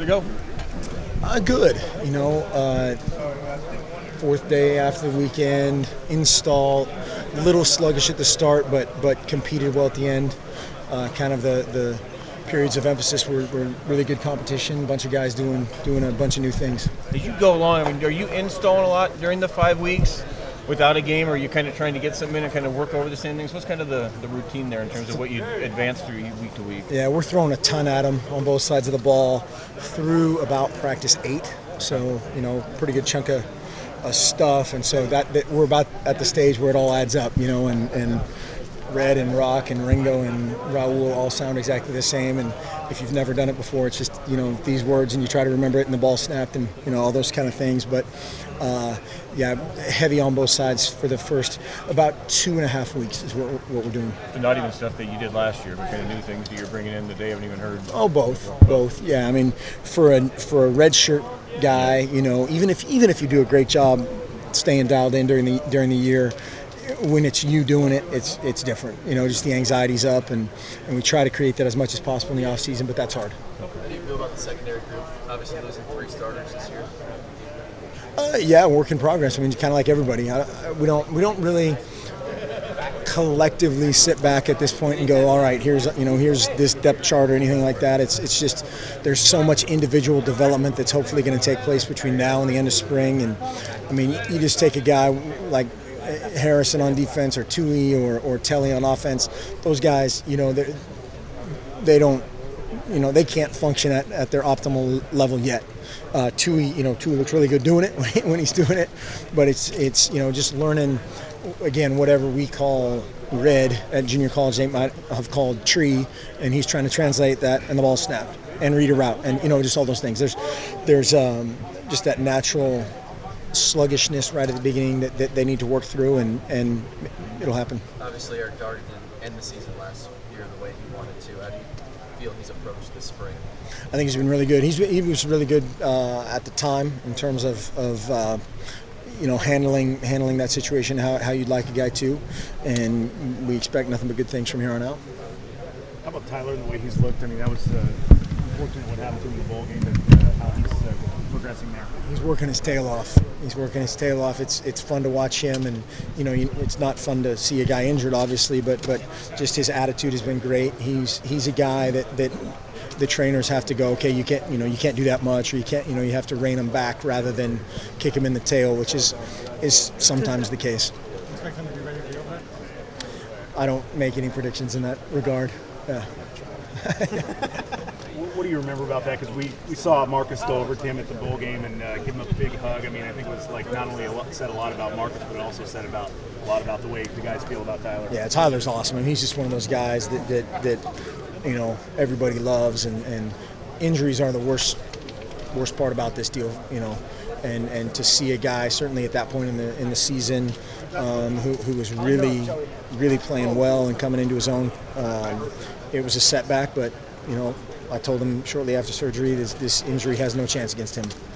we go? Good. Fourth day after the weekend, install, little sluggish at the start, but competed well at the end. Kind of the periods of emphasis were really good competition. A bunch of guys doing a bunch of new things. As you go along, are you installing a lot during the 5 weeks without a game, or are you kind of trying to get something in and kind of work over the same things? What's kind of the routine there in terms of what you advance through week to week? Yeah, we're throwing a ton at them on both sides of the ball through about practice 8. So, pretty good chunk of stuff. And so that we're about at the stage where it all adds up, and Red and Rock and Ringo and Raul all sound exactly the same. And if you've never done it before, it's just, these words and you try to remember it and the ball snapped and, all those kind of things. But, heavy on both sides for the first about 2.5 weeks is what we're doing. So not even stuff that you did last year, but kind of new things that you're bringing in that they haven't even heard. Oh, both. Yeah, I mean, for a red shirt guy, even if you do a great job staying dialed in during the year, when it's you doing it, it's different. Just the anxiety's up, and we try to create that as much as possible in the off season, but that's hard. How do you feel about the secondary group? Obviously losing 3 starters this year. Work in progress. I mean, kind of like everybody. We don't really collectively sit back at this point and go, all right, here's this depth chart or anything like that. It's just there's so much individual development that's hopefully going to take place between now and the end of spring. And I mean, you just take a guy like Harrison on defense or Tui or Telly on offense. Those guys, they don't, they can't function at their optimal level yet. Tui looks really good doing it when he's doing it, but it's just learning, again, whatever we call red at junior college, they might have called tree, and he's trying to translate that, and the ball snapped, and read a route, and just all those things. There's just that natural sluggishness right at the beginning that they need to work through, and it'll happen. Obviously, Eric Darden didn't end the season last year the way he wanted to. How do you feel he's approached this spring? I think he's been really good. He was really good at the time in terms of handling that situation how you'd like a guy to, and we expect nothing but good things from here on out. How about Tyler and the way he's looked? I mean, that was unfortunate what happened to him in the bowl game, but how he's progressing there. He's working his tail off. It's fun to watch him, and it's not fun to see a guy injured, obviously, but just his attitude has been great. He's a guy that the trainers have to go, okay, you can't do that much, or you can't, you have to rein him back rather than kick him in the tail, which is sometimes the case. Expect him to be ready for the opener? I don't make any predictions in that regard. Yeah. What do you remember about that? Because we saw Marcus go over to him at the bowl game and give him a big hug. I mean, I think it was not only said a lot about Marcus, but it also said a lot about the way the guys feel about Tyler. Yeah, Tyler's awesome. I mean, he's just one of those guys that everybody loves, and injuries are the worst part about this deal, and to see a guy certainly at that point in the season who was really playing well and coming into his own, it was a setback, but I told him shortly after surgery this injury has no chance against him.